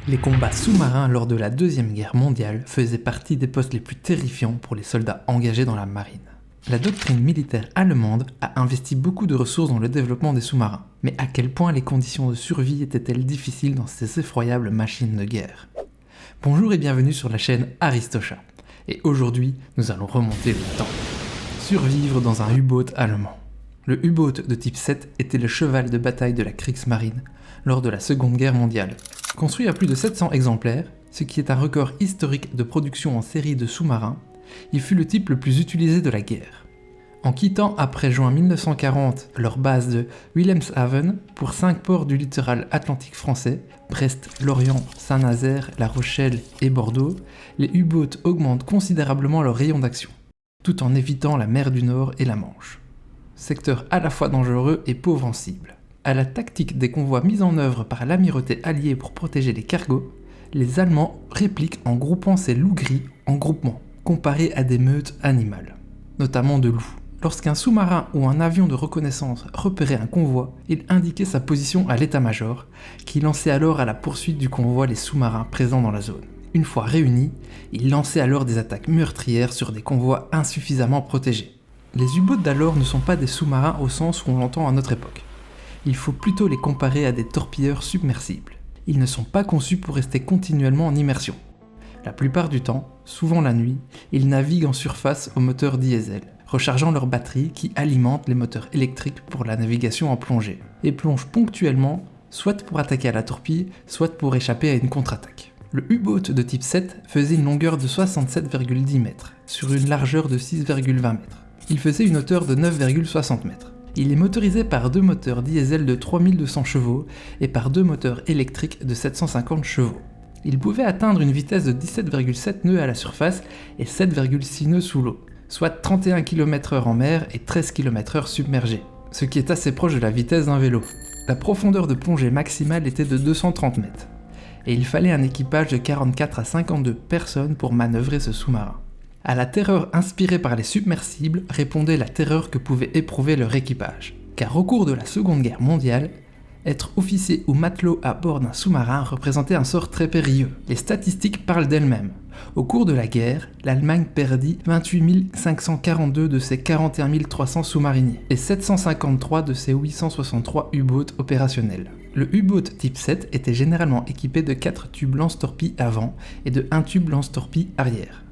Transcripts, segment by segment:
Les combats sous-marins lors de la Deuxième Guerre mondiale faisaient partie des postes les plus terrifiants pour les soldats engagés dans la marine. La doctrine militaire allemande a investi beaucoup de ressources dans le développement des sous-marins, mais à quel point les conditions de survie étaient-elles difficiles dans ces effroyables machines de guerre? Bonjour et bienvenue sur la chaîne Aristocha, et aujourd'hui nous allons remonter le temps. Survivre dans un U-boat allemand. Le U-boat de type 7 était le cheval de bataille de la Kriegsmarine lors de la Seconde Guerre mondiale. Construit à plus de 700 exemplaires, ce qui est un record historique de production en série de sous-marins, il fut le type le plus utilisé de la guerre. En quittant après juin 1940 leur base de Wilhelmshaven pour 5 ports du littoral atlantique français, Brest, Lorient, Saint-Nazaire, La Rochelle et Bordeaux, les U-boats augmentent considérablement leur rayon d'action, tout en évitant la mer du Nord et la Manche. Secteur à la fois dangereux et pauvre en cible. À la tactique des convois mise en œuvre par l'amirauté alliée pour protéger les cargos, les Allemands répliquent en groupant ces loups gris en groupements, comparés à des meutes animales, notamment de loups. Lorsqu'un sous-marin ou un avion de reconnaissance repérait un convoi, il indiquait sa position à l'état-major, qui lançait alors à la poursuite du convoi les sous-marins présents dans la zone. Une fois réunis, il lançait alors des attaques meurtrières sur des convois insuffisamment protégés. Les U-boats d'alors ne sont pas des sous-marins au sens où on l'entend à notre époque. Il faut plutôt les comparer à des torpilleurs submersibles. Ils ne sont pas conçus pour rester continuellement en immersion. La plupart du temps, souvent la nuit, ils naviguent en surface au moteur diesel, rechargeant leurs batteries qui alimentent les moteurs électriques pour la navigation en plongée, et plongent ponctuellement, soit pour attaquer à la torpille, soit pour échapper à une contre-attaque. Le U-boat de type 7 faisait une longueur de 67,10 mètres, sur une largeur de 6,20 mètres. Il faisait une hauteur de 9,60 mètres. Il est motorisé par 2 moteurs diesel de 3200 chevaux et par 2 moteurs électriques de 750 chevaux. Il pouvait atteindre une vitesse de 17,7 nœuds à la surface et 7,6 nœuds sous l'eau, soit 31 km/h en mer et 13 km/h submergé, ce qui est assez proche de la vitesse d'un vélo. La profondeur de plongée maximale était de 230 mètres, et il fallait un équipage de 44 à 52 personnes pour manœuvrer ce sous-marin. À la terreur inspirée par les submersibles répondait la terreur que pouvait éprouver leur équipage. Car au cours de la Seconde Guerre mondiale, être officier ou matelot à bord d'un sous-marin représentait un sort très périlleux. Les statistiques parlent d'elles-mêmes. Au cours de la guerre, l'Allemagne perdit 28 542 de ses 41 300 sous-mariniers et 753 de ses 863 U-boats opérationnels. Le U-boat type 7 était généralement équipé de 4 tubes lance-torpilles avant et de 1 tube lance-torpille arrière.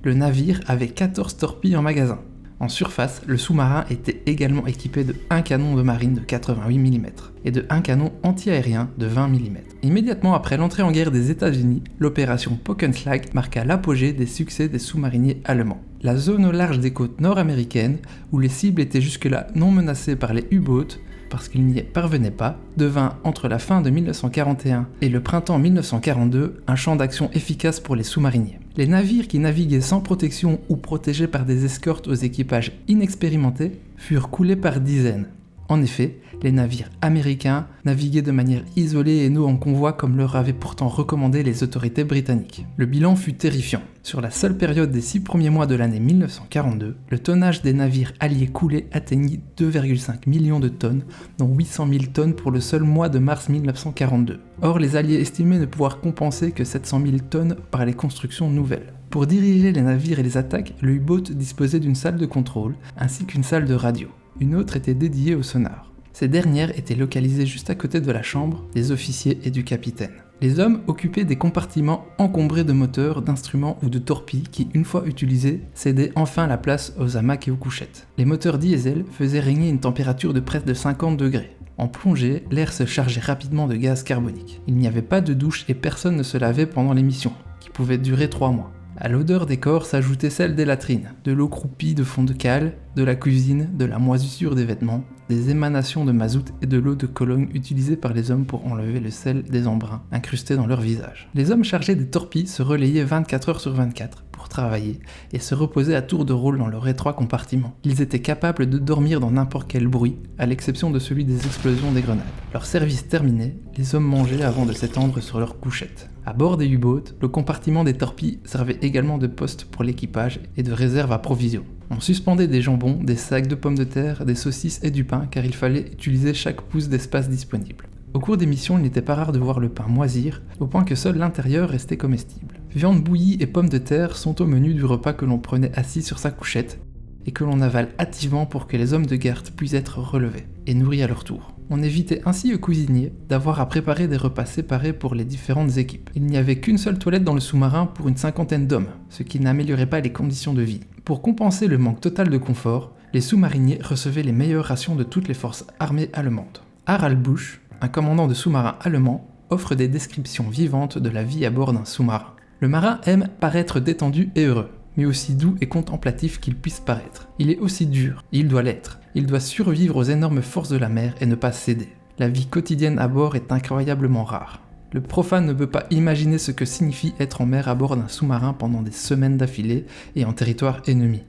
Le navire avait 14 torpilles en magasin. En surface, le sous-marin était également équipé de 1 canon de marine de 88 mm et de 1 canon anti-aérien de 20 mm. Immédiatement après l'entrée en guerre des États-Unis, l'opération Pockenschlag marqua l'apogée des succès des sous-mariniers allemands. La zone au large des côtes nord-américaines, où les cibles étaient jusque-là non menacées par les U-boats, parce qu'ils n'y parvenaient pas, devint entre la fin de 1941 et le printemps 1942 un champ d'action efficace pour les sous-mariniers. Les navires qui naviguaient sans protection ou protégés par des escortes aux équipages inexpérimentés furent coulés par dizaines. En effet, les navires américains naviguaient de manière isolée et non en convoi comme leur avaient pourtant recommandé les autorités britanniques. Le bilan fut terrifiant. Sur la seule période des 6 premiers mois de l'année 1942, le tonnage des navires alliés coulés atteignit 2,5 millions de tonnes, dont 800 000 tonnes pour le seul mois de mars 1942. Or, les alliés estimaient ne pouvoir compenser que 700 000 tonnes par les constructions nouvelles. Pour diriger les navires et les attaques, le U-boat disposait d'une salle de contrôle, ainsi qu'une salle de radio. Une autre était dédiée au sonar. Ces dernières étaient localisées juste à côté de la chambre des officiers et du capitaine. Les hommes occupaient des compartiments encombrés de moteurs, d'instruments ou de torpilles qui, une fois utilisés, cédaient enfin la place aux hamacs et aux couchettes. Les moteurs diesel faisaient régner une température de près de 50 degrés. En plongée, l'air se chargeait rapidement de gaz carbonique. Il n'y avait pas de douche et personne ne se lavait pendant l'émission, qui pouvait durer 3 mois. À l'odeur des corps s'ajoutait celle des latrines, de l'eau croupie de fond de cale, de la cuisine, de la moisissure des vêtements, des émanations de mazout et de l'eau de Cologne utilisée par les hommes pour enlever le sel des embruns incrustés dans leur visage. Les hommes chargés des torpilles se relayaient 24 heures sur 24 pour travailler et se reposaient à tour de rôle dans leur étroit compartiment. Ils étaient capables de dormir dans n'importe quel bruit, à l'exception de celui des explosions des grenades. Leur service terminé, les hommes mangeaient avant de s'étendre sur leurs couchettes. À bord des U-boats, le compartiment des torpilles servait également de poste pour l'équipage et de réserve à provisions. On suspendait des jambons, des sacs de pommes de terre, des saucisses et du pain car il fallait utiliser chaque pouce d'espace disponible. Au cours des missions, il n'était pas rare de voir le pain moisir, au point que seul l'intérieur restait comestible. Viande bouillie et pommes de terre sont au menu du repas que l'on prenait assis sur sa couchette, et que l'on avale hâtivement pour que les hommes de garde puissent être relevés, et nourris à leur tour. On évitait ainsi aux cuisiniers d'avoir à préparer des repas séparés pour les différentes équipes. Il n'y avait qu'une seule toilette dans le sous-marin pour une cinquantaine d'hommes, ce qui n'améliorait pas les conditions de vie. Pour compenser le manque total de confort, les sous-mariniers recevaient les meilleures rations de toutes les forces armées allemandes. Harald Busch, un commandant de sous-marin allemand, offre des descriptions vivantes de la vie à bord d'un sous-marin. Le marin aime paraître détendu et heureux, mais aussi doux et contemplatif qu'il puisse paraître. Il est aussi dur, et il doit l'être. Il doit survivre aux énormes forces de la mer et ne pas céder. La vie quotidienne à bord est incroyablement rare. Le profane ne peut pas imaginer ce que signifie être en mer à bord d'un sous-marin pendant des semaines d'affilée et en territoire ennemi.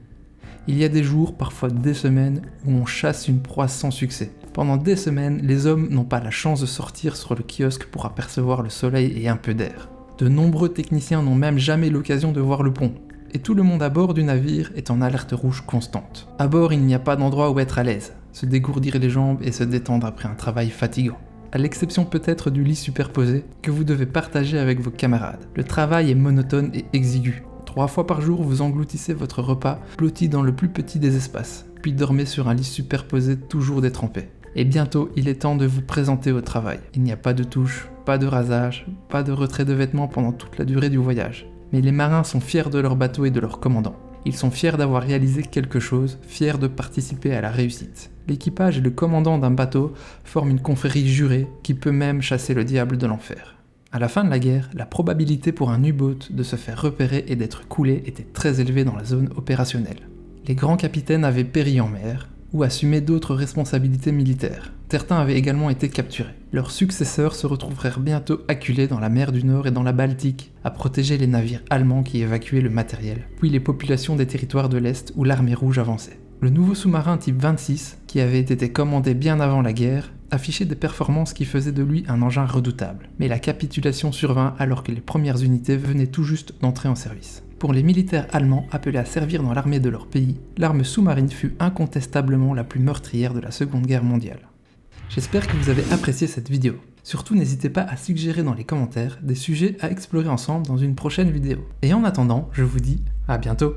Il y a des jours, parfois des semaines, où on chasse une proie sans succès. Pendant des semaines, les hommes n'ont pas la chance de sortir sur le kiosque pour apercevoir le soleil et un peu d'air. De nombreux techniciens n'ont même jamais l'occasion de voir le pont. Et tout le monde à bord du navire est en alerte rouge constante. À bord, il n'y a pas d'endroit où être à l'aise, se dégourdir les jambes et se détendre après un travail fatigant. À l'exception peut-être du lit superposé que vous devez partager avec vos camarades. Le travail est monotone et exigu. 3 fois par jour, vous engloutissez votre repas, blotti dans le plus petit des espaces, puis dormez sur un lit superposé toujours détrempé. Et bientôt, il est temps de vous présenter au travail. Il n'y a pas de douche, pas de rasage, pas de retrait de vêtements pendant toute la durée du voyage. Mais les marins sont fiers de leur bateau et de leur commandant. Ils sont fiers d'avoir réalisé quelque chose, fiers de participer à la réussite. L'équipage et le commandant d'un bateau forment une confrérie jurée qui peut même chasser le diable de l'enfer. À la fin de la guerre, la probabilité pour un U-boat de se faire repérer et d'être coulé était très élevée dans la zone opérationnelle. Les grands capitaines avaient péri en mer, ou assumé d'autres responsabilités militaires. Certains avaient également été capturés. Leurs successeurs se retrouvèrent bientôt acculés dans la mer du Nord et dans la Baltique, à protéger les navires allemands qui évacuaient le matériel, puis les populations des territoires de l'Est où l'armée rouge avançait. Le nouveau sous-marin type 26, qui avait été commandé bien avant la guerre, affichait des performances qui faisaient de lui un engin redoutable. Mais la capitulation survint alors que les premières unités venaient tout juste d'entrer en service. Pour les militaires allemands appelés à servir dans l'armée de leur pays, l'arme sous-marine fut incontestablement la plus meurtrière de la Seconde Guerre mondiale. J'espère que vous avez apprécié cette vidéo. Surtout n'hésitez pas à suggérer dans les commentaires des sujets à explorer ensemble dans une prochaine vidéo. Et en attendant, je vous dis à bientôt.